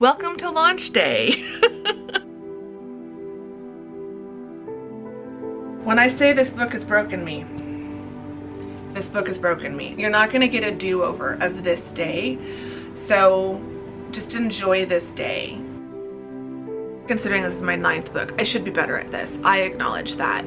Welcome to launch day. When I say this book has broken me, this book has broken me. You're not gonna get a do-over of this day, so just enjoy this day. Considering this is my 9th book, I should be better at this. I acknowledge that.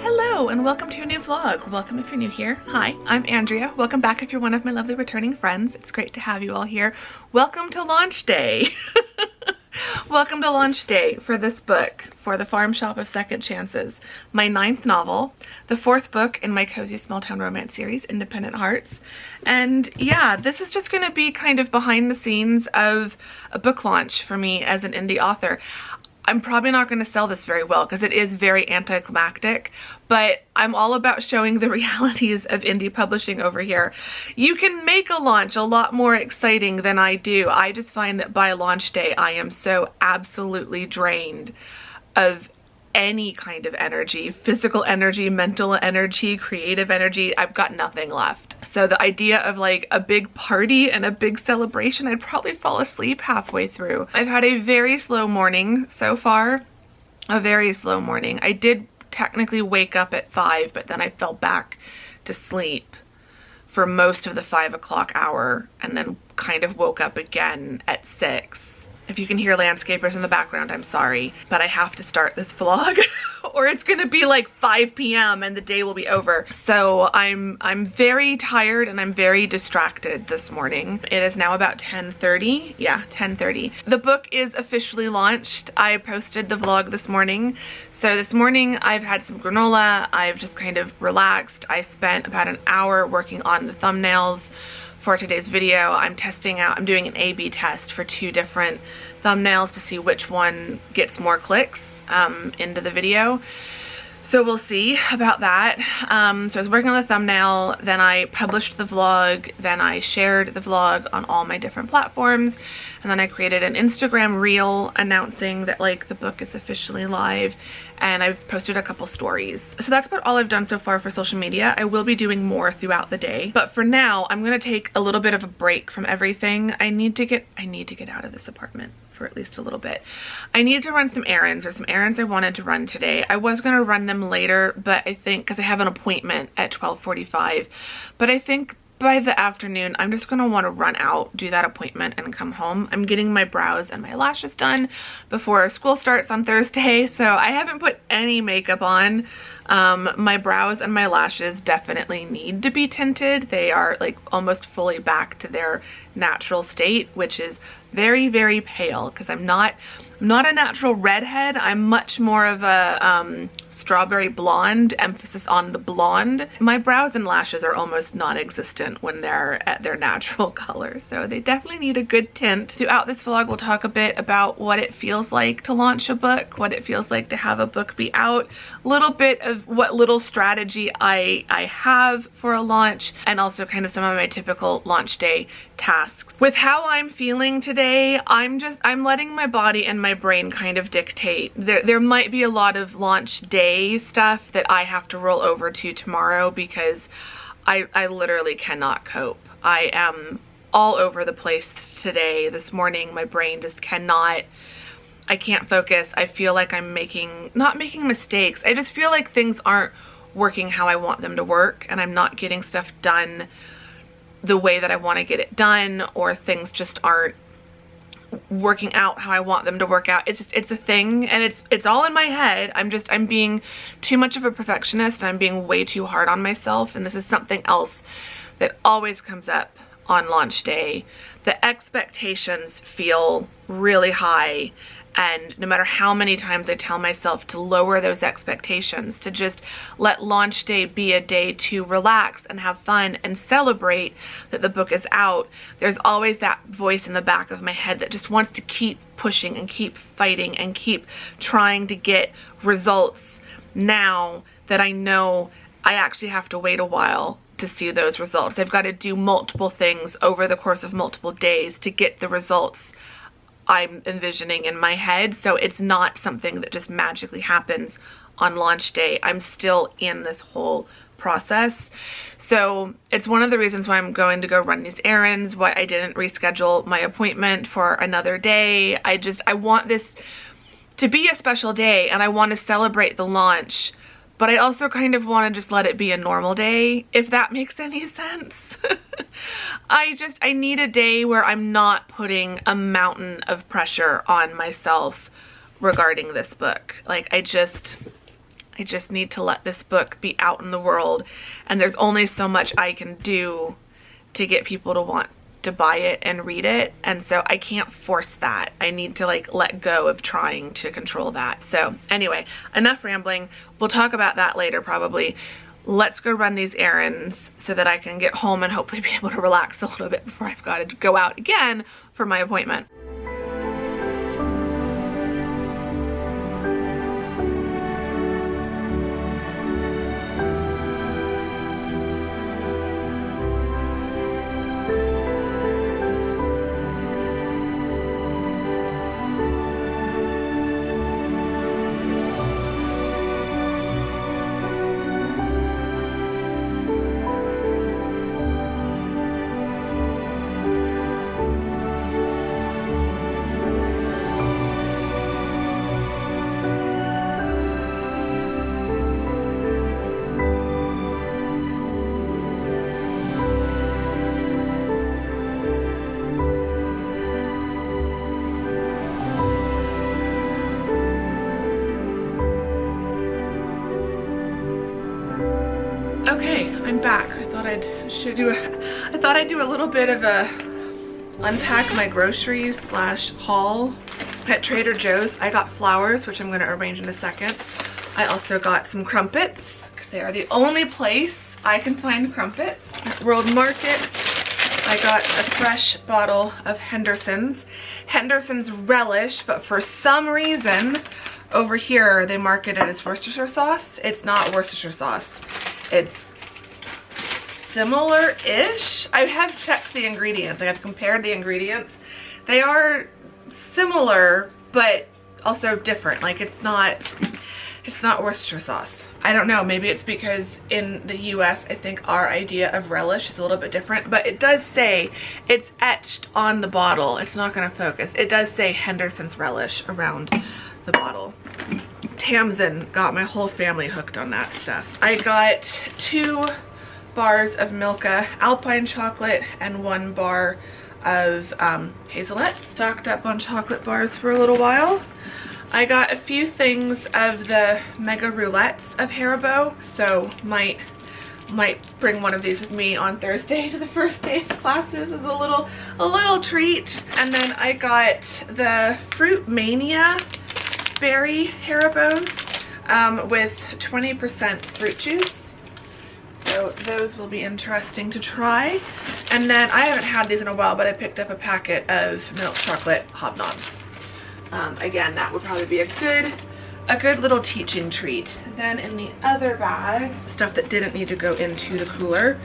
Hello and welcome to a new vlog. Welcome if you're new here. Hi, I'm Andrea. Welcome back if you're one of my lovely returning friends. It's great to have you all here. Welcome to launch day. Welcome to launch day for this book, For the Farm Shop of Second Chances, my 9th novel, the 4th book in my cozy small town romance series, Independent Hearts. And yeah, this is just going to be kind of behind the scenes of a book launch for me as an indie author. I'm probably not going to sell this very well because it is very anticlimactic, but I'm all about showing the realities of indie publishing over here. You can make a launch a lot more exciting than I do. I just find that by launch day, I am so absolutely drained of any kind of energy, physical energy, mental energy, creative energy. I've got nothing left. So the idea of like a big party and a big celebration, I'd probably fall asleep halfway through. I've had a very slow morning so far, a very slow morning. I did technically wake up at 5, but then I fell back to sleep for most of the 5 o'clock hour and then kind of woke up again at 6. If you can hear landscapers in the background, I'm sorry, but I have to start this vlog or it's gonna be like 5 p.m. and the day will be over. So I'm very tired and I'm very distracted this morning. It is now about 10:30. Yeah, 10:30. The book is officially launched. I posted the vlog this morning. So this morning I've had some granola. I've just kind of relaxed. I spent about an hour working on the thumbnails for today's video. I'm doing an A/B test for 2 different thumbnails to see which one gets more clicks into the video. So we'll see about that. So I was working on the thumbnail, then I published the vlog, then I shared the vlog on all my different platforms, and then I created an Instagram reel announcing that like the book is officially live, and I've posted a couple stories. So that's about all I've done so far for social media. I will be doing more throughout the day, but for now I'm gonna take a little bit of a break from everything. I need to get out of this apartment for at least a little bit. I need to run some errands. There's some errands I wanted to run today. I was gonna run them later, but I think because I have an appointment at 12:45, but I think by the afternoon I'm just gonna want to run out, do that appointment, and come home. I'm getting my brows and my lashes done before school starts on Thursday, so I haven't put any makeup on. My brows and my lashes definitely need to be tinted. They are like almost fully back to their natural state, which is very, very pale because I'm not a natural redhead. I'm much more of a strawberry blonde, emphasis on the blonde. My brows and lashes are almost non-existent when they're at their natural color, so they definitely need a good tint. Throughout this vlog, we'll talk a bit about what it feels like to launch a book, what it feels like to have a book be out, a little bit of what little strategy I have for a launch, and also kind of some of my typical launch day tasks. With how I'm feeling today, I'm letting my body and my brain kind of dictate. There might be a lot of launch day stuff that I have to roll over to tomorrow because I literally cannot cope. I am all over the place today. This morning my brain just I can't focus. I feel like I'm not making mistakes. I just feel like things aren't working how I want them to work, and I'm not getting stuff done the way that I want to get it done, or things just aren't working out how I want them to work out. It's a thing, and it's all in my head. I'm being too much of a perfectionist, and I'm being way too hard on myself, and this is something else that always comes up on launch day. The expectations feel really high, And no matter how many times I tell myself to lower those expectations, to just let launch day be a day to relax and have fun and celebrate that the book is out, there's always that voice in the back of my head that just wants to keep pushing and keep fighting and keep trying to get results now that I know I actually have to wait a while to see those results. I've got to do multiple things over the course of multiple days to get the results I'm envisioning in my head. So it's not something that just magically happens on launch day. I'm still in this whole process. So it's one of the reasons why I'm going to go run these errands, why I didn't reschedule my appointment for another day. I want this to be a special day and I want to celebrate the launch, but I also kind of want to just let it be a normal day, if that makes any sense. I need a day where I'm not putting a mountain of pressure on myself regarding this book. Like, I just need to let this book be out in the world, and there's only so much I can do to get people to want to buy it and read it, and so I can't force that. I need to like let go of trying to control that. So anyway, enough rambling. We'll talk about that later probably. Let's go run these errands so that I can get home and hopefully be able to relax a little bit before I've got to go out again for my appointment. Okay, I'm back. I thought I'd do a little bit of a unpack my groceries / haul at Trader Joe's. I got flowers, which I'm going to arrange in a second. I also got some crumpets because they are the only place I can find crumpets. At World Market, I got a fresh bottle of Henderson's relish, but for some reason over here they market it as Worcestershire sauce. It's not Worcestershire sauce. It's similar-ish. I have checked the ingredients. I have compared the ingredients. They are similar, but also different. Like it's not Worcestershire sauce. I don't know, maybe it's because in the US I think our idea of relish is a little bit different, but it does say, it's etched on the bottle. It's not gonna focus. It does say Henderson's relish around the bottle. Tamsin got my whole family hooked on that stuff. I got 2 bars of Milka Alpine chocolate and 1 bar of hazelnut. Stocked up on chocolate bars for a little while. I got a few things of the Mega Roulettes of Haribo, so might bring one of these with me on Thursday to the first day of classes as a little treat. And then I got the Fruit Mania berry Haribos with 20% fruit juice. So those will be interesting to try. And then I haven't had these in a while, but I picked up a packet of milk chocolate hobnobs. Again, that would probably be a good little teaching treat. Then in the other bag, stuff that didn't need to go into the cooler,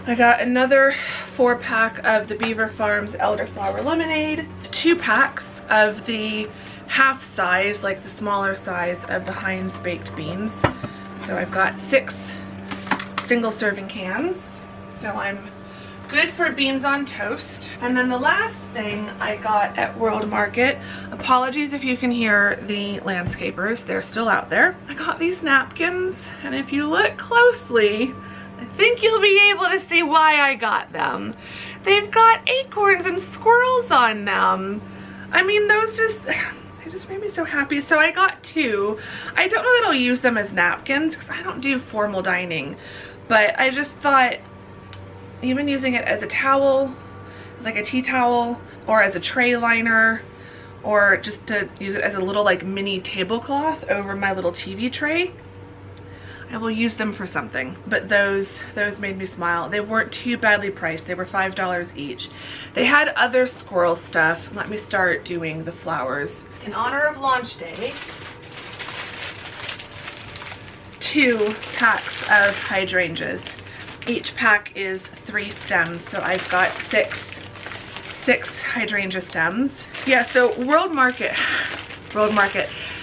I got another 4-pack of the Beaver Farms Elderflower Lemonade, 2 packs of the half size, like the smaller size of the Heinz baked beans. So I've got 6 single serving cans. So I'm good for beans on toast. And then the last thing I got at World Market, apologies if you can hear the landscapers, they're still out there. I got these napkins, and if you look closely, I think you'll be able to see why I got them. They've got acorns and squirrels on them. I mean, they just made me so happy. So I got 2. I don't know that I'll use them as napkins because I don't do formal dining, but I just thought even using it as a towel, as like a tea towel, or as a tray liner, or just to use it as a little like mini tablecloth over my little TV tray, I will use them for something. But those made me smile. They weren't too badly priced. They were $5 each. They had other squirrel stuff. Let me start doing the flowers. In honor of launch day, 2 packs of hydrangeas. Each pack is 3 stems, so I've got six hydrangea stems. Yeah, so World Market,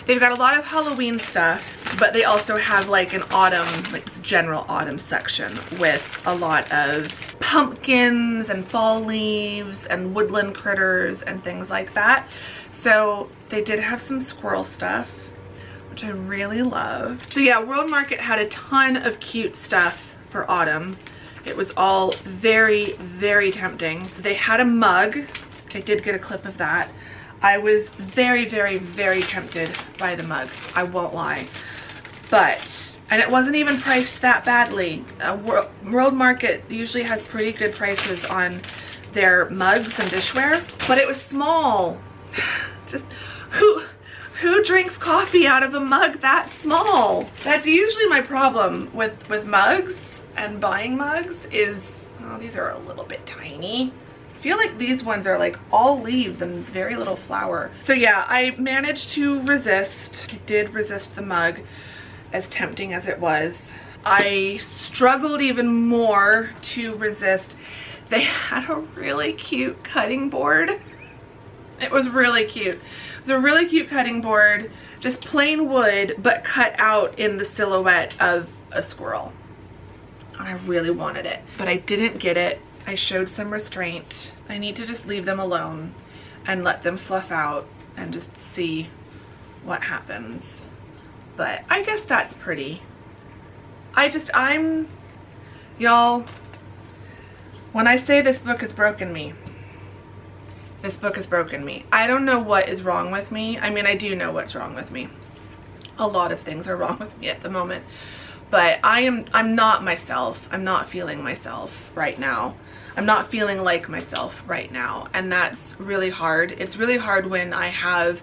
they've got a lot of Halloween stuff, but they also have like an autumn, like this general autumn section with a lot of pumpkins and fall leaves and woodland critters and things like that. So they did have some squirrel stuff, which I really love. So yeah, World Market had a ton of cute stuff for autumn. It was all very, very tempting. They had a mug. I did get a clip of that. I was very, very, very tempted by the mug. I won't lie. And it wasn't even priced that badly. World Market usually has pretty good prices on their mugs and dishware, but it was small. Just who drinks coffee out of a mug that small? That's usually my problem with mugs and buying mugs is, oh, these are a little bit tiny. I feel like these ones are like all leaves and very little flower. So yeah, I managed to resist. I did resist the mug, as tempting as it was. I struggled even more to resist. They had a really cute cutting board. It was really cute. It was a really cute cutting board, just plain wood, but cut out in the silhouette of a squirrel. And I really wanted it, but I didn't get it. I showed some restraint. I need to just leave them alone and let them fluff out and just see what happens. But I guess that's pretty. Y'all, when I say this book has broken me, this book has broken me. I don't know what is wrong with me. I mean, I do know what's wrong with me. A lot of things are wrong with me at the moment. But I'm not myself. I'm not feeling myself right now. I'm not feeling like myself right now. And that's really hard. It's really hard when I have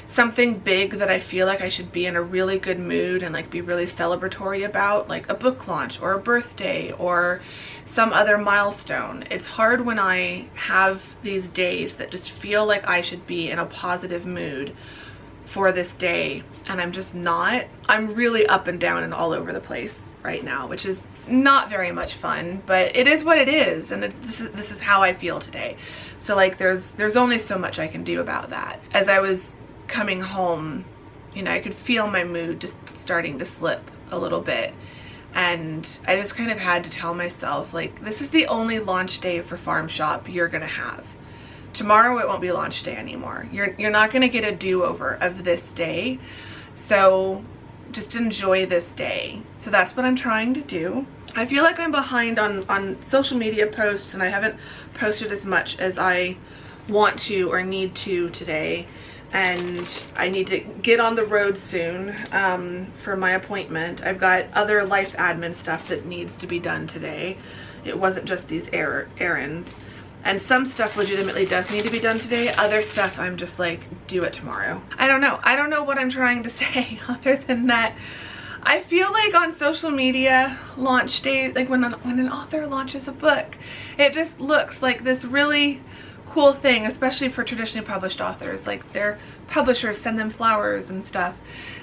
something big that I feel like I should be in a really good mood and like be really celebratory about, like a book launch or a birthday or some other milestone. It's hard when I have these days that just feel like I should be in a positive mood for this day and I'm just not. I'm really up and down and all over the place right now, which is not very much fun, but it is what it is, and this is how I feel today. So like there's only so much I can do about that. As I was coming home, you know, I could feel my mood just starting to slip a little bit, and I just kind of had to tell myself, like, this is the only launch day for Farm Shop you're gonna have. Tomorrow it won't be launch day anymore. You're not gonna get a do-over of this day, so just enjoy this day. So that's what I'm trying to do. I feel like I'm behind on social media posts, and I haven't posted as much as I want to or need to today. And I need to get on the road soon for my appointment. I've got other life admin stuff that needs to be done today. It wasn't just these errands. And some stuff legitimately does need to be done today. Other stuff I'm just like, do it tomorrow. I don't know. I don't know what I'm trying to say other than that. I feel like on social media, launch day, like when an author launches a book, it just looks like this really cool thing, especially for traditionally published authors. Like their publishers send them flowers and stuff,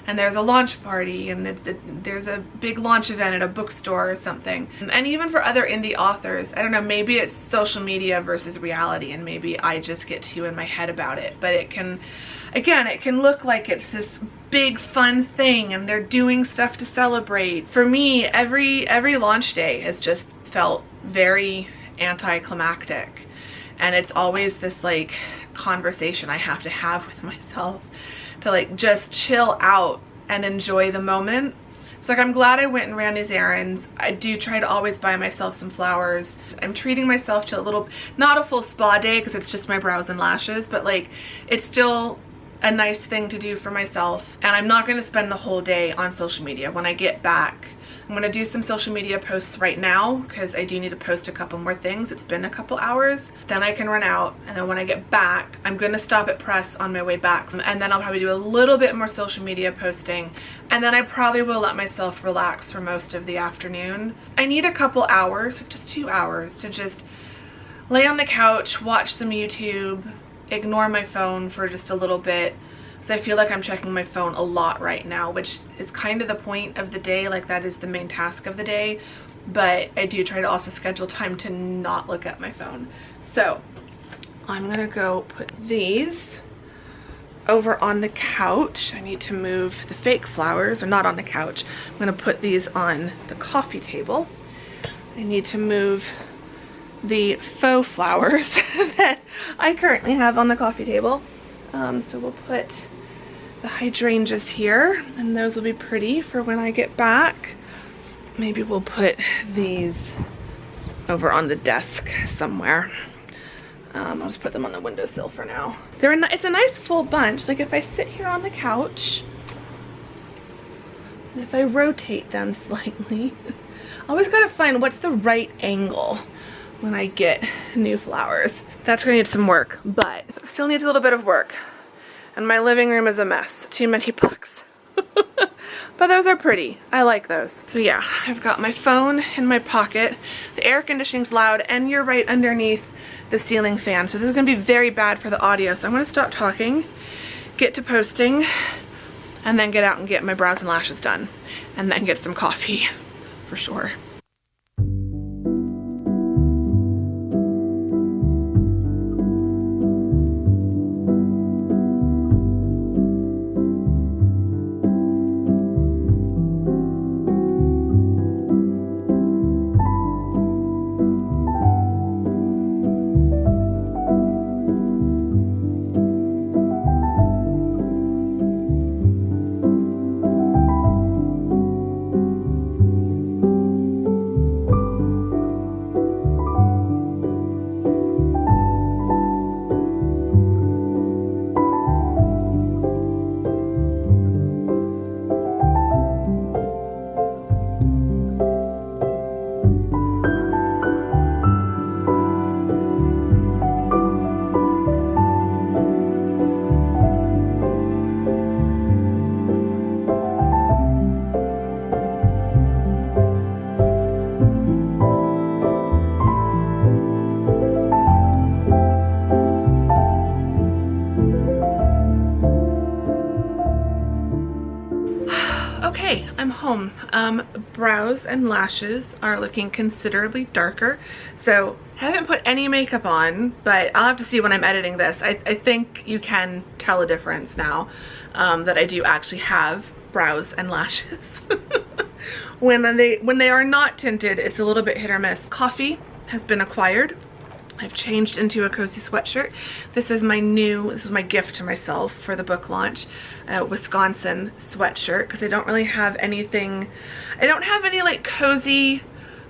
and there's a launch party, and there's a big launch event at a bookstore or something. And even for other indie authors, I don't know, maybe it's social media versus reality, and maybe I just get too in my head about it, but it can, again, it can look like it's this big fun thing and they're doing stuff to celebrate. For me, every launch day has just felt very anticlimactic. And it's always this like conversation I have to have with myself to like just chill out and enjoy the moment. So like, I'm glad I went and ran these errands. I do try to always buy myself some flowers. I'm treating myself to a little, not a full spa day because it's just my brows and lashes, but like it's still a nice thing to do for myself. And I'm not going to spend the whole day on social media. When I get back, I'm I'm gonna do some social media posts right now because I do need to post a couple more things. It's been a couple hours. Then I can run out, and then when I get back, I'm gonna stop at press on my way back, and then I'll probably do a little bit more social media posting, and then I probably will let myself relax for most of the afternoon. I need a couple hours, just 2 hours, to just lay on the couch, watch some YouTube, ignore my phone for just a little bit, because I feel like I'm checking my phone a lot right now, which is kind of the point of the day. Like, that is the main task of the day, but I do try to also schedule time to not look at my phone. So I'm gonna go put these over on the couch. I need to move the fake flowers, or not on the couch. I'm gonna put these on the coffee table. I need to move the faux flowers that I currently have on the coffee table. So we'll put the hydrangeas here, and those will be pretty for when I get back. Maybe we'll put these over on the desk somewhere. I'll just put them on the windowsill for now. It's a nice full bunch. Like, if I sit here on the couch, and if I rotate them slightly, I always gotta find what's the right angle when I get new flowers. That's gonna need some work, but it still needs a little bit of work. And my living room is a mess. Too many books. But those are pretty. I like those. So yeah, I've got my phone in my pocket. The air conditioning's loud, and you're right underneath the ceiling fan. So this is gonna be very bad for the audio. So I'm gonna stop talking, get to posting, and then get out and get my brows and lashes done. And then get some coffee, for sure. Okay, I'm home. Brows and lashes are looking considerably darker, so I haven't put any makeup on, but I'll have to see when I'm editing this. I think you can tell a difference now that I do actually have brows and lashes. When they are not tinted, it's a little bit hit or miss. Coffee has been acquired. I've changed into a cozy sweatshirt. This was my gift to myself for the book launch, Wisconsin sweatshirt, because I don't really have anything, I don't have any like cozy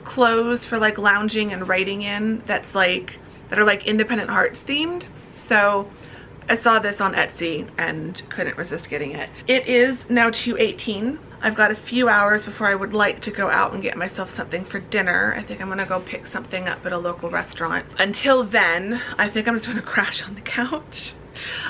clothes for like lounging and writing in that are like Independent Hearts themed. So I saw this on Etsy and couldn't resist getting it. It is now 2:18. I've got a few hours before I would like to go out and get myself something for dinner. I think I'm gonna go pick something up at a local restaurant. Until then, I think I'm just gonna crash on the couch.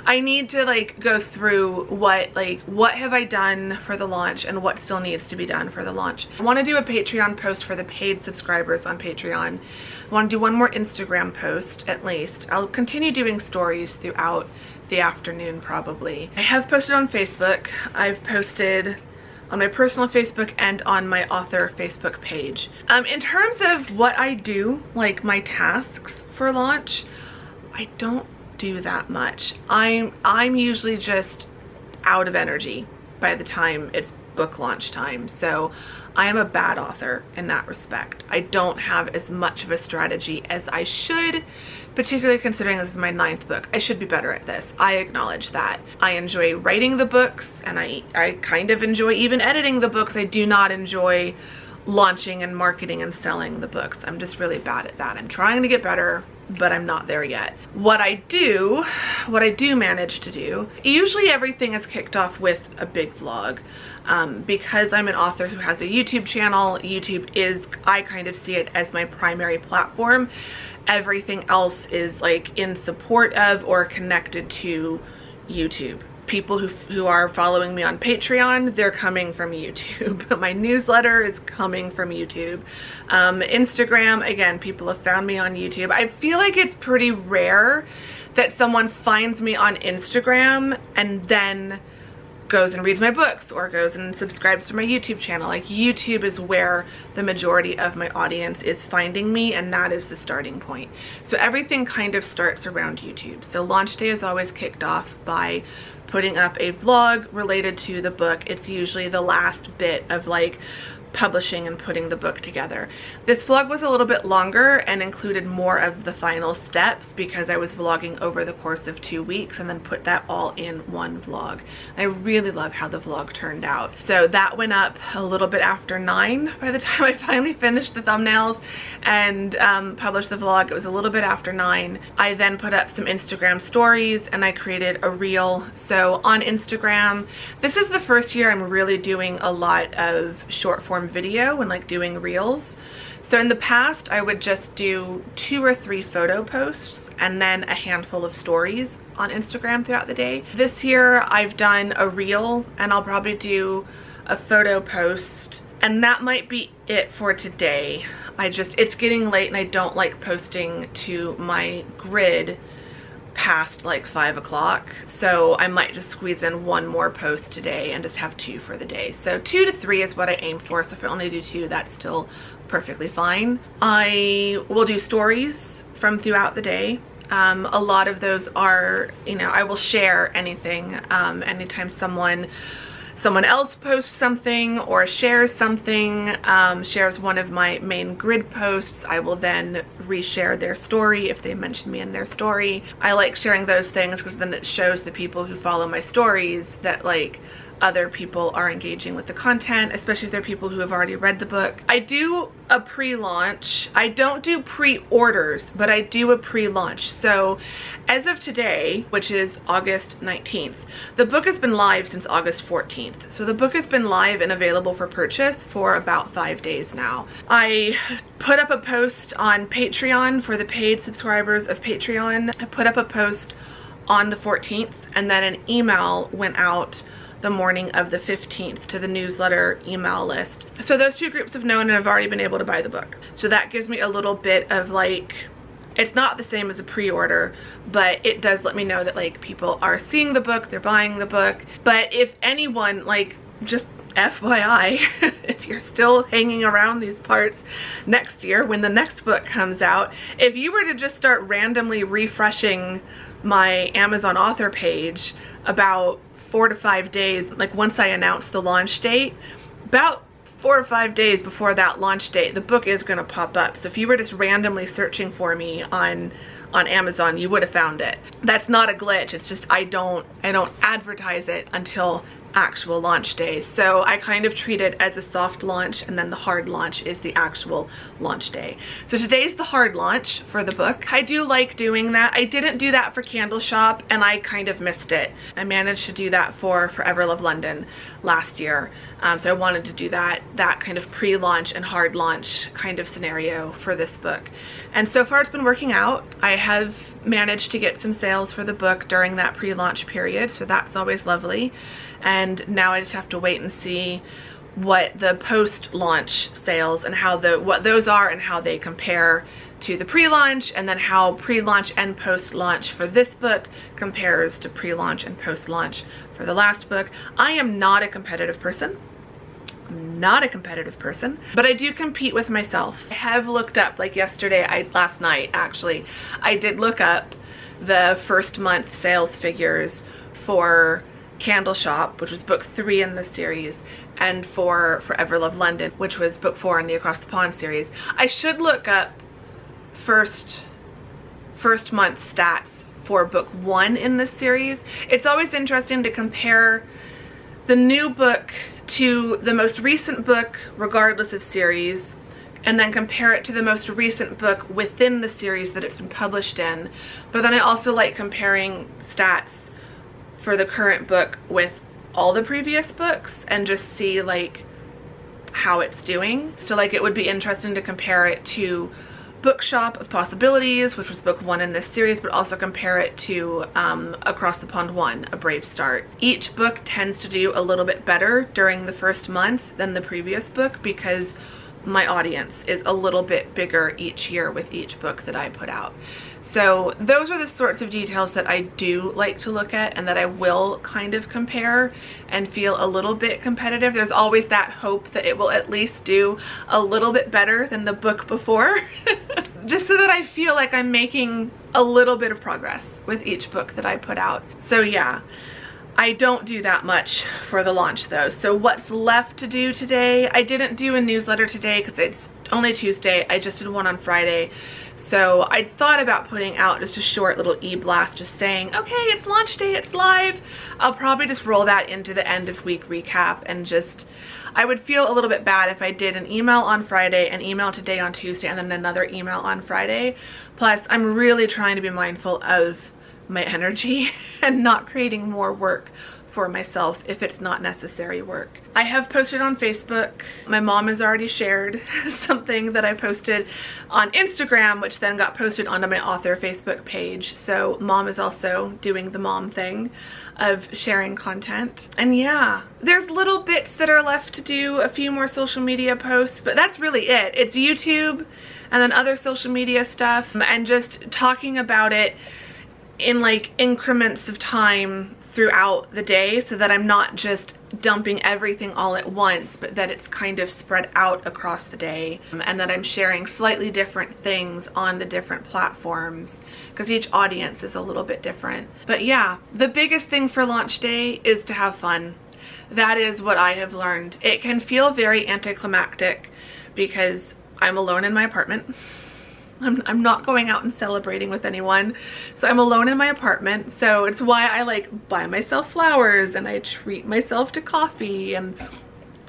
I need to like go through what have I done for the launch and what still needs to be done for the launch. I want to do a Patreon post for the paid subscribers on Patreon. I want to do one more Instagram post at least. I'll continue doing stories throughout the afternoon probably. I have posted on Facebook. I've posted on my personal Facebook and on my author Facebook page. In terms of what I do, like my tasks for launch, I don't do that much. I'm usually just out of energy by the time it's book launch time, so I am a bad author in that respect. I don't have as much of a strategy as I should, particularly considering this is my 9th book. I should be better at this. I acknowledge that. I enjoy writing the books, and I kind of enjoy even editing the books. I do not enjoy launching and marketing and selling the books. I'm just really bad at that. I'm trying to get better, but I'm not there yet. What I do manage to do, usually everything is kicked off with a big vlog. Because I'm an author who has a YouTube channel, YouTube is, I kind of see it as my primary platform. Everything else is like in support of or connected to YouTube. People who are following me on Patreon, they're coming from YouTube. My newsletter is coming from YouTube. Instagram, again, people have found me on YouTube. I feel like it's pretty rare that someone finds me on Instagram and then goes and reads my books or goes and subscribes to my YouTube channel. Like, YouTube is where the majority of my audience is finding me, and that is the starting point. So everything kind of starts around YouTube. So launch day is always kicked off by putting up a vlog related to the book. It's usually the last bit of like publishing and putting the book together. This vlog was a little bit longer and included more of the final steps because I was vlogging over the course of 2 weeks and then put that all in one vlog. I really love how the vlog turned out. So that went up a little bit after 9 by the time I finally finished the thumbnails and published the vlog. It was a little bit after 9. I then put up some Instagram stories and I created a reel. So on Instagram, this is the first year I'm really doing a lot of short form video and like doing reels. So in the past I would just do 2 or 3 photo posts and then a handful of stories on Instagram throughout the day. This year I've done a reel and I'll probably do a photo post, and that might be it for today. It's getting late and I don't like posting to my grid past like 5 o'clock, so I might just squeeze in 1 more post today and just have 2 for the day. So 2 to 3 is what I aim for, so if I only do 2, that's still perfectly fine. I will do stories from throughout the day. A lot of those are, you know, I will share anything. Anytime someone else posts something or shares something, shares one of my main grid posts, I will then reshare their story if they mention me in their story. I like sharing those things because then it shows the people who follow my stories that like other people are engaging with the content, especially if they're people who have already read the book. I do a pre-launch. I don't do pre-orders, but I do a pre-launch. So as of today, which is August 19th, the book has been live since August 14th. So the book has been live and available for purchase for about 5 days now. I put up a post on Patreon for the paid subscribers of Patreon. I put up a post on the 14th, and then an email went out the morning of the 15th to the newsletter email list. So those 2 groups have known and have already been able to buy the book. So that gives me a little bit of like, it's not the same as a pre-order, but it does let me know that like people are seeing the book, they're buying the book. But if anyone, like, just FYI, if you're still hanging around these parts next year when the next book comes out, if you were to just start randomly refreshing my Amazon author page about 4 to 5 days, like once I announce the launch date, about 4 or 5 days before that launch date, the book is going to pop up. So if you were just randomly searching for me on Amazon, you would have found it. That's not a glitch. It's just I don't advertise it until actual launch day. So I kind of treat it as a soft launch, and then the hard launch is the actual launch day. So today's the hard launch for the book. I do like doing that. I didn't do that for Candle Shop and I kind of missed it. I managed to do that for Forever Love London last year. So I wanted to do that kind of pre-launch and hard launch kind of scenario for this book. And so far it's been working out. I have managed to get some sales for the book during that pre-launch period, so that's always lovely. And now I just have to wait and see what the post-launch sales and what those are and how they compare to the pre-launch, and then how pre-launch and post-launch for this book compares to pre-launch and post-launch for the last book. I am not a competitive person. Not a competitive person, but I do compete with myself. I have looked up, like last night actually, I did look up the first month sales figures for Candle Shop, which was book 3 in the series, and for Forever Love London, which was book 4 in the Across the Pond series. I should look up first month stats for book 1 in this series. It's always interesting to compare the new book to the most recent book regardless of series, and then compare it to the most recent book within the series that it's been published in. But then I also like comparing stats for the current book with all the previous books and just see like how it's doing. So like it would be interesting to compare it to Bookshop of Possibilities, which was book 1 in this series, but also compare it to Across the Pond 1, A Brave Start. Each book tends to do a little bit better during the first month than the previous book because my audience is a little bit bigger each year with each book that I put out. So those are the sorts of details that I do like to look at and that I will kind of compare and feel a little bit competitive. There's always that hope that it will at least do a little bit better than the book before, just so that I feel like I'm making a little bit of progress with each book that I put out. So yeah, I don't do that much for the launch though. So what's left to do today? I didn't do a newsletter today because it's only Tuesday. I just did one on Friday. So I thought about putting out just a short little e-blast just saying, okay, it's launch day, it's live. I'll probably just roll that into the end of week recap and just, I would feel a little bit bad if I did an email on Friday, an email today on Tuesday, and then another email on Friday. Plus, I'm really trying to be mindful of my energy and not creating more work for myself if it's not necessary work. I have posted on Facebook. My mom has already shared something that I posted on Instagram, which then got posted onto my author Facebook page. So mom is also doing the mom thing of sharing content. And yeah, there's little bits that are left to do, a few more social media posts, but that's really it. It's YouTube and then other social media stuff and just talking about it in like increments of time throughout the day so that I'm not just dumping everything all at once, but that it's kind of spread out across the day and that I'm sharing slightly different things on the different platforms because each audience is a little bit different. But yeah, the biggest thing for launch day is to have fun. That is what I have learned. It can feel very anticlimactic because I'm alone in my apartment. I'm not going out and celebrating with anyone, so I'm alone in my apartment. So it's why I like buy myself flowers and I treat myself to coffee and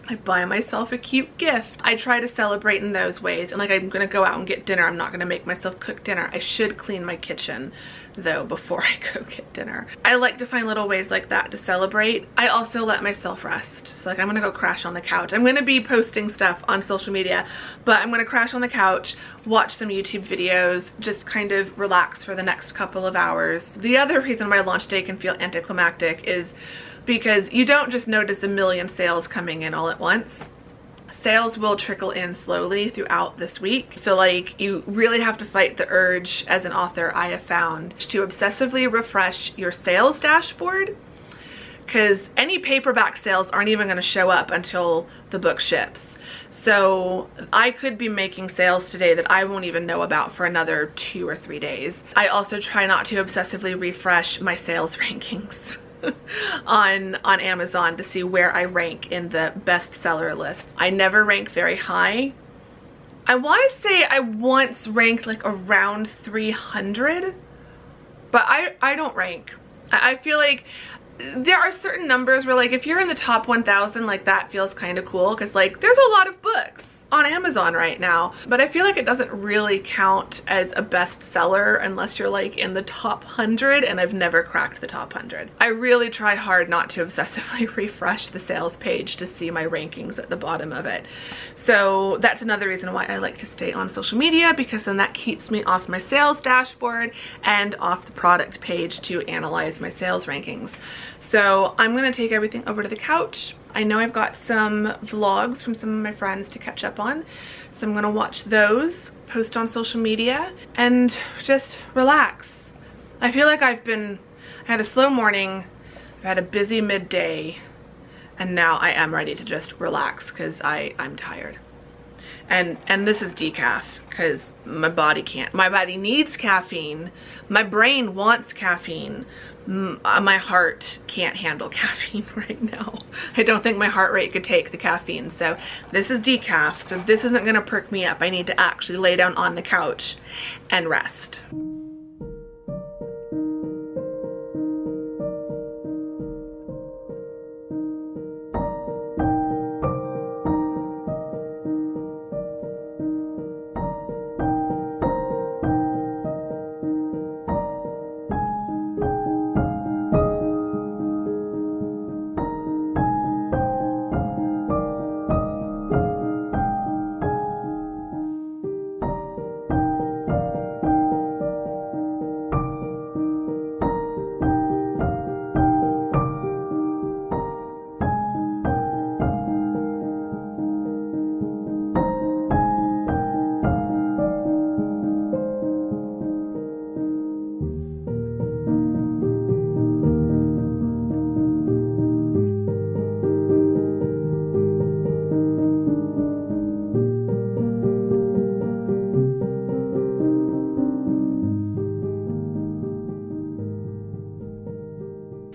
I buy myself a cute gift. I try to celebrate in those ways. And like I'm gonna go out and get dinner, I'm not gonna make myself cook dinner. I should clean my kitchen though before I go get dinner. I like to find little ways like that to celebrate. I also let myself rest. So like I'm gonna go crash on the couch. I'm gonna be posting stuff on social media, but I'm gonna crash on the couch, watch some YouTube videos, just kind of relax for the next couple of hours. The other reason why launch day can feel anticlimactic is because you don't just notice a million sales coming in all at once. Sales will trickle in slowly throughout this week. So like you really have to fight the urge as an author, I have found, to obsessively refresh your sales dashboard because any paperback sales aren't even going to show up until the book ships. So I could be making sales today that I won't even know about for another 2 or 3 days. I also try not to obsessively refresh my sales rankings on Amazon to see where I rank in the bestseller lists. I never rank very high. I want to say I once ranked like around 300, but I don't rank. I feel like there are certain numbers where like if you're in the top 1,000, like that feels kind of cool because like there's a lot of books on Amazon right now, but I feel like it doesn't really count as a bestseller unless you're like in the top 100, and I've never cracked the top 100. I really try hard not to obsessively refresh the sales page to see my rankings at the bottom of it. So that's another reason why I like to stay on social media, because then that keeps me off my sales dashboard and off the product page to analyze my sales rankings. So I'm gonna take everything over to the couch. I know I've got some vlogs from some of my friends to catch up on, so I'm gonna watch those, post on social media, and just relax. I feel like I had a slow morning, I've had a busy midday, and now I am ready to just relax because I'm tired. And this is decaf because my body needs caffeine. My brain wants caffeine. My heart can't handle caffeine right now. I don't think my heart rate could take the caffeine. So this is decaf. So this isn't gonna perk me up. I need to actually lay down on the couch and rest.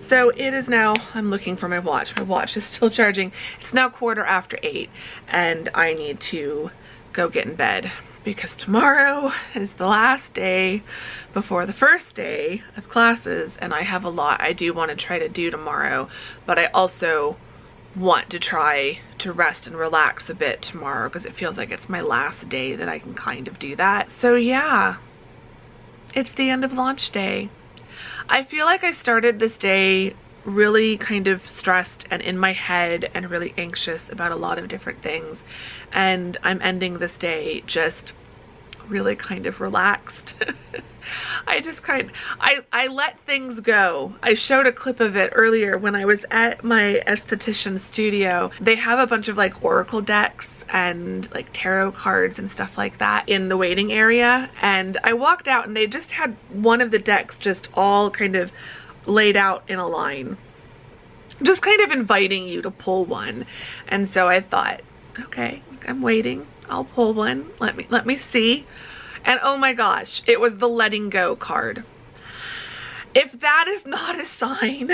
So it is now, I'm looking for my watch. My watch is still charging. It's now 8:15 and I need to go get in bed because tomorrow is the last day before the first day of classes, and I have a lot I do want to try to do tomorrow, but I also want to try to rest and relax a bit tomorrow because it feels like it's my last day that I can kind of do that. So yeah, it's the end of launch day. I feel like I started this day really kind of stressed and in my head and really anxious about a lot of different things, and I'm ending this day just really kind of relaxed. I let things go. I showed a clip of it earlier when I was at my esthetician studio. They have a bunch of like oracle decks and like tarot cards and stuff like that in the waiting area, and I walked out and they just had one of the decks just all kind of laid out in a line, just kind of inviting you to pull one. And so I thought, okay, I'm waiting, I'll pull one, let me see. And oh my gosh, it was the letting go card. If that is not a sign,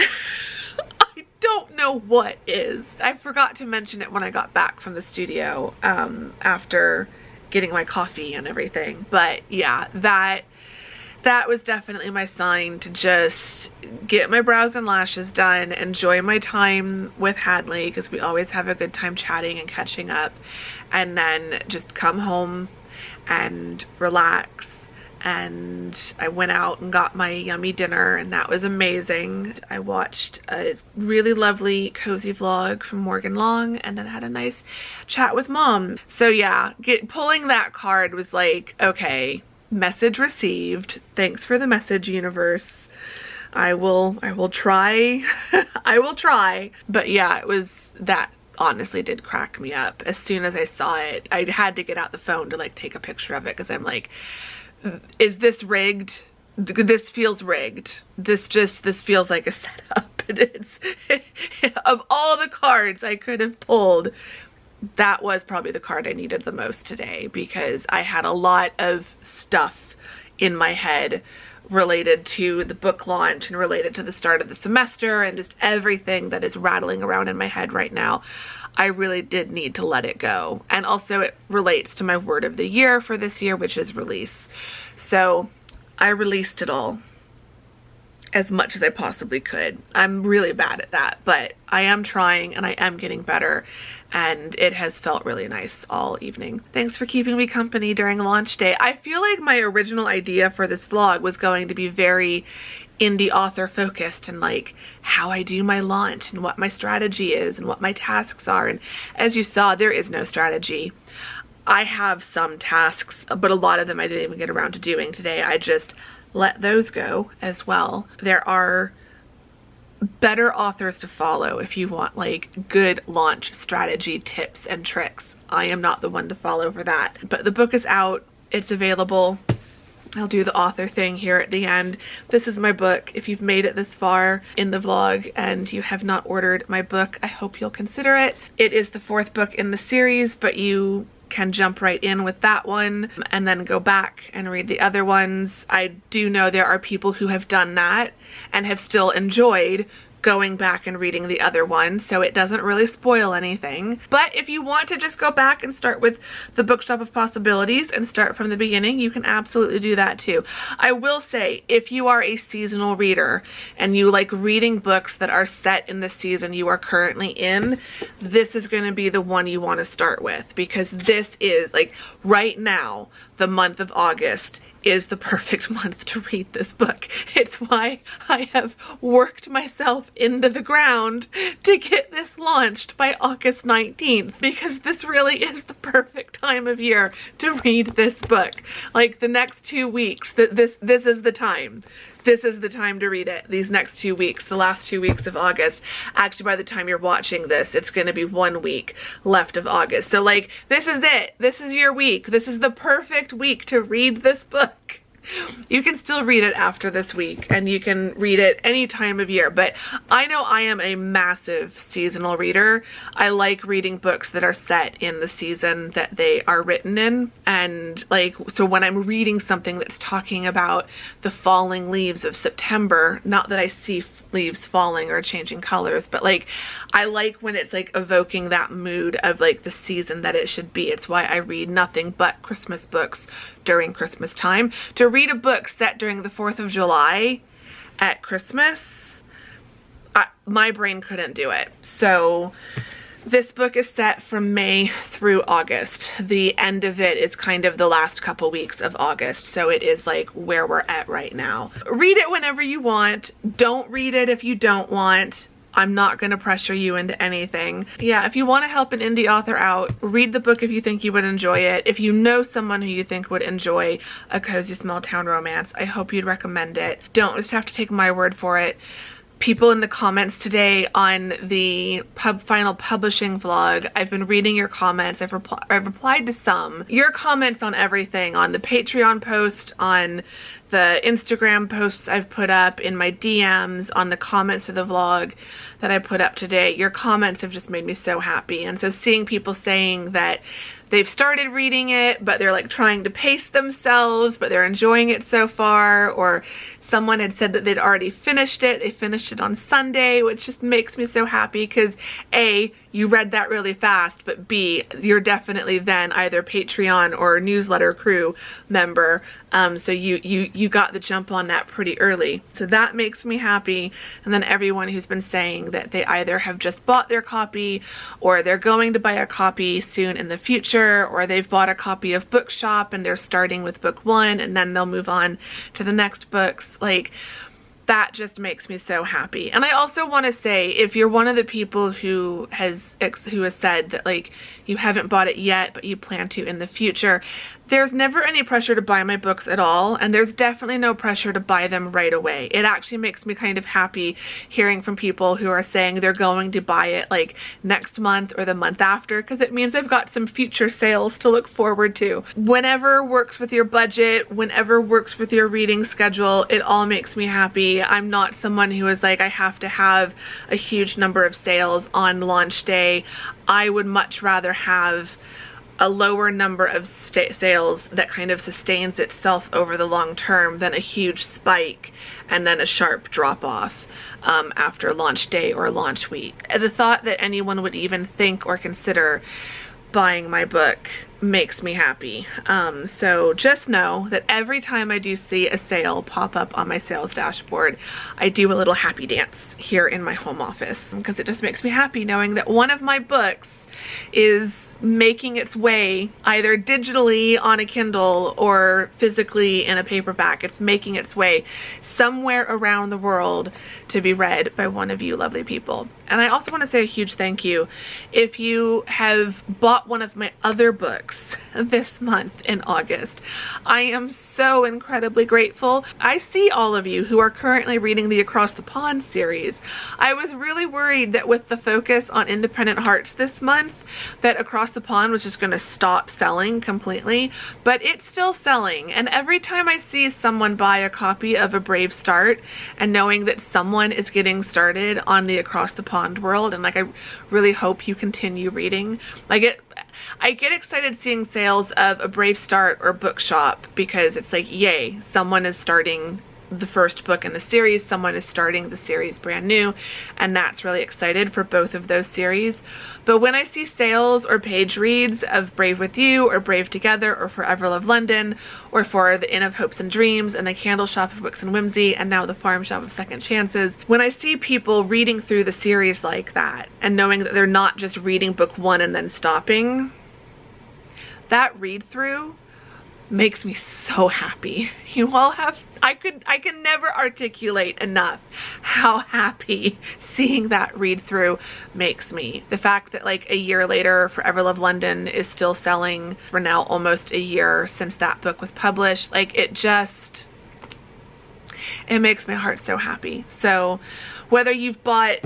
I don't know what is. I forgot to mention it when I got back from the studio after getting my coffee and everything. But yeah, that was definitely my sign to just get my brows and lashes done, enjoy my time with Hadley because we always have a good time chatting and catching up, and then just come home and relax. And I went out and got my yummy dinner, and that was amazing. I watched a really lovely cozy vlog from Morgan Long and then had a nice chat with Mom. So yeah, pulling that card was like, okay, message received. Thanks for the message, universe. I will try. I will try. But yeah, that honestly did crack me up. As soon as I saw it, I had to get out the phone to like take a picture of it because I'm like, is this rigged? This feels rigged. This feels like a setup. It's of all the cards I could have pulled, that was probably the card I needed the most today, because I had a lot of stuff in my head related to the book launch and related to the start of the semester and just everything that is rattling around in my head right now. I really did need to let it go. And also it relates to my word of the year for this year, which is release. So I released it all as much as I possibly could. I'm really bad at that, but I am trying and I am getting better, and it has felt really nice all evening. Thanks for keeping me company during launch day. I feel like my original idea for this vlog was going to be very indie author focused and like how I do my launch and what my strategy is and what my tasks are. And as you saw, there is no strategy. I have some tasks, but a lot of them I didn't even get around to doing today. I just let those go as well. There are better authors to follow if you want like good launch strategy tips and tricks. I am not the one to follow for that. But the book is out, it's available. I'll do the author thing here at the end. This is my book. If you've made it this far in the vlog and you have not ordered my book, I hope you'll consider it. It is the 4th book in the series, but you can jump right in with that one and then go back and read the other ones. I do know there are people who have done that and have still enjoyed going back and reading the other one, so it doesn't really spoil anything. But if you want to just go back and start with the Bookshop of Possibilities and start from the beginning, you can absolutely do that too. I will say, if you are a seasonal reader and you like reading books that are set in the season you are currently in, this is going to be the one you want to start with, because this is like right now, the month of August is the perfect month to read this book. It's why I have worked myself into the ground to get this launched by August 19th, because this really is the perfect time of year to read this book. Like the next 2 weeks, this is the time. This is the time to read it. These next 2 weeks, the last 2 weeks of August. Actually, by the time you're watching this, it's going to be 1 week left of August. So like, this is it. This is your week. This is the perfect week to read this book. You can still read it after this week, and you can read it any time of year. But I know I am a massive seasonal reader. I like reading books that are set in the season that they are written in. And like, so when I'm reading something that's talking about the falling leaves of September, not that I see leaves falling or changing colors, but like, I like when it's like evoking that mood of like the season that it should be. It's why I read nothing but Christmas books during Christmas time. To read a book set during the 4th of July at Christmas, my brain couldn't do it. So this book is set from May through August. The end of it is kind of the last couple weeks of August. So it is like where we're at right now. Read it whenever you want. Don't read it if you don't want. I'm not going to pressure you into anything. Yeah, if you want to help an indie author out, read the book if you think you would enjoy it. If you know someone who you think would enjoy a cozy small town romance, I hope you'd recommend it. Don't just have to take my word for it. People in the comments today on the final publishing vlog, I've been reading your comments. I've replied to some. Your comments on everything, on the Patreon post, on the Instagram posts I've put up, in my DMs, on the comments of the vlog that I put up today. Your comments have just made me so happy. And so seeing people saying that they've started reading it, but they're like trying to pace themselves, but they're enjoying it so far, or someone had said that they'd already finished it. They finished it on Sunday, which just makes me so happy because A, you read that really fast, but B, you're definitely then either Patreon or newsletter crew member. So you got the jump on that pretty early. So that makes me happy. And then everyone who's been saying that they either have just bought their copy, or they're going to buy a copy soon in the future, or they've bought a copy of Bookshop and they're starting with book 1 and then they'll move on to the next books. Like, that just makes me so happy. And I also want to say, if you're one of the people who has said that like you haven't bought it yet but you plan to in the future, there's never any pressure to buy my books at all, and there's definitely no pressure to buy them right away. It actually makes me kind of happy hearing from people who are saying they're going to buy it like next month or the month after, because it means I've got some future sales to look forward to. Whenever works with your budget, whenever works with your reading schedule, it all makes me happy. I'm not someone who is like, I have to have a huge number of sales on launch day. I would much rather have a lower number of sales that kind of sustains itself over the long term than a huge spike and then a sharp drop off after launch day or launch week. The thought that anyone would even think or consider buying my book makes me happy. So just know that every time I do see a sale pop up on my sales dashboard, I do a little happy dance here in my home office, because it just makes me happy knowing that one of my books is making its way either digitally on a Kindle or physically in a paperback. It's making its way somewhere around the world to be read by one of you lovely people. And I also want to say a huge thank you if you have bought one of my other books this month in August. I am so incredibly grateful. I see all of you who are currently reading the Across the Pond series. I was really worried that with the focus on independent hearts this month, that Across the Pond was just going to stop selling completely, but it's still selling. And every time I see someone buy a copy of A Brave Start, and knowing that someone is getting started on the Across the Pond world, and like I really hope you continue reading, I get excited seeing sales of A Brave Start or Bookshop, because it's like, yay, someone is starting the first book in the series, someone is starting the series brand new, and that's really excited for both of those series. But when I see sales or page reads of Brave With You or Brave Together or Forever Love London, or for the Inn of Hopes and Dreams and the Candle Shop of Wicks and Whimsy and now the Farm Shop of Second Chances, when I see people reading through the series like that and knowing that they're not just reading book 1 and then stopping, that read through makes me so happy. You all have, I can never articulate enough how happy seeing that read through makes me. The fact that like a year later Forever Love London is still selling, for now almost a year since that book was published, like it makes my heart so happy. So whether you've bought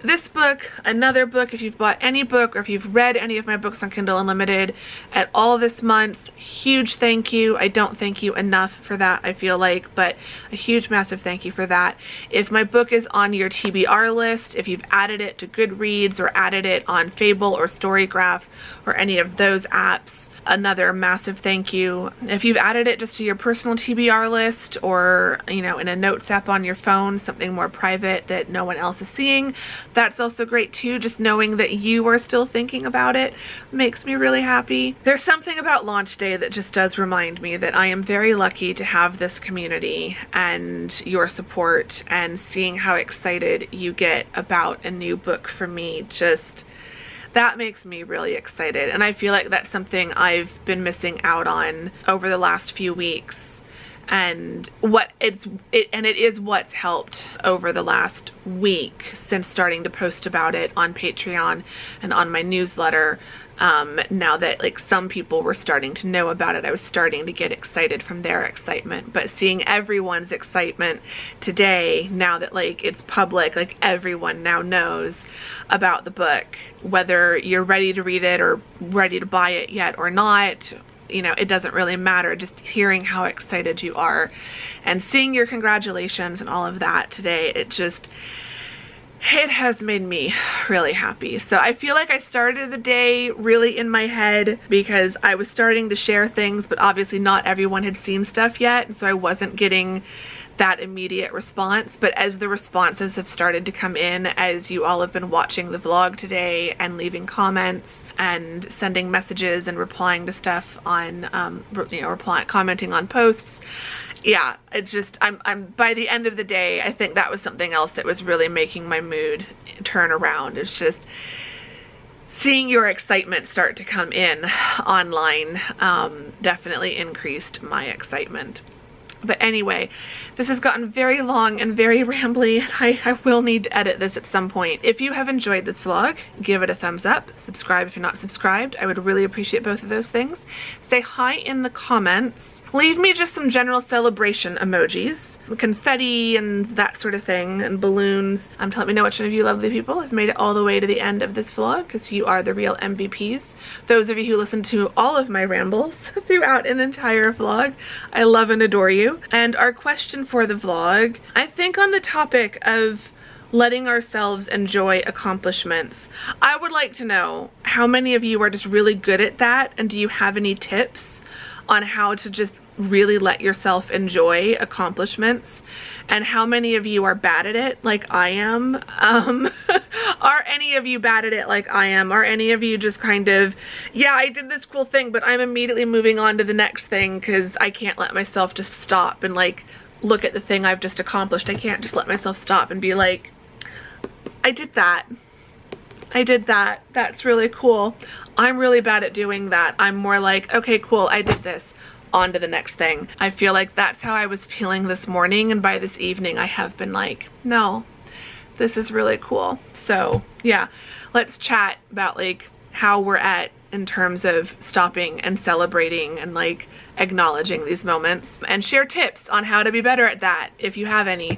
this book, another book, if you've bought any book or if you've read any of my books on Kindle Unlimited at all this month, huge thank you. I don't thank you enough for that, I feel like, but a huge, massive thank you for that. If my book is on your TBR list, if you've added it to Goodreads or added it on Fable or Storygraph or any of those apps, another massive thank you. If you've added it just to your personal TBR list or, you know, in a notes app on your phone, something more private that no one else is seeing, that's also great too. Just knowing that you are still thinking about it makes me really happy. There's something about launch day that just does remind me that I am very lucky to have this community and your support, and seeing how excited you get about a new book from me, just that makes me really excited. And I feel like that's something I've been missing out on over the last few weeks, and it is what's helped over the last week since starting to post about it on Patreon and on my newsletter. Now that like some people were starting to know about it, I was starting to get excited from their excitement. But seeing everyone's excitement today, now that like it's public, like everyone now knows about the book, whether you're ready to read it or ready to buy it yet or not, you know, it doesn't really matter. Just hearing how excited you are and seeing your congratulations and all of that today, it has made me really happy. So I feel like I started the day really in my head because I was starting to share things, but obviously not everyone had seen stuff yet, and so I wasn't getting that immediate response. But as the responses have started to come in, as you all have been watching the vlog today and leaving comments and sending messages and replying to stuff on, commenting on posts, yeah, it's just, I'm by the end of the day, I think that was something else that was really making my mood turn around. It's just seeing your excitement start to come in online definitely increased my excitement. But anyway, this has gotten very long and very rambly. I will need to edit this at some point. If you have enjoyed this vlog, give it a thumbs up. Subscribe if you're not subscribed. I would really appreciate both of those things. Say hi in the comments. Leave me just some general celebration emojis, confetti and that sort of thing, and balloons. To let me know which one of you lovely people have made it all the way to the end of this vlog, because you are the real MVPs. Those of you who listen to all of my rambles throughout an entire vlog, I love and adore you. And our question for the vlog, I think on the topic of letting ourselves enjoy accomplishments, I would like to know how many of you are just really good at that, and do you have any tips on how to just really let yourself enjoy accomplishments, and how many of you are bad at it like I am? Are any of you bad at it like I am? Are any of you just kind of, yeah, I did this cool thing, but I'm immediately moving on to the next thing because I can't let myself just stop and like look at the thing I've just accomplished. I can't just let myself stop and be like, I did that. I did that. That's really cool. I'm really bad at doing that. I'm more like, okay, cool, I did this. On to the next thing. I feel like that's how I was feeling this morning, and by this evening I have been like, no, this is really cool. So yeah, let's chat about like how we're at in terms of stopping and celebrating and like acknowledging these moments, and share tips on how to be better at that if you have any.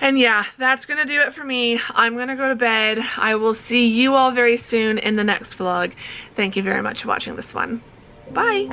And yeah, that's gonna do it for me. I'm gonna go to bed. I will see you all very soon in the next vlog. Thank you very much for watching this one. Bye.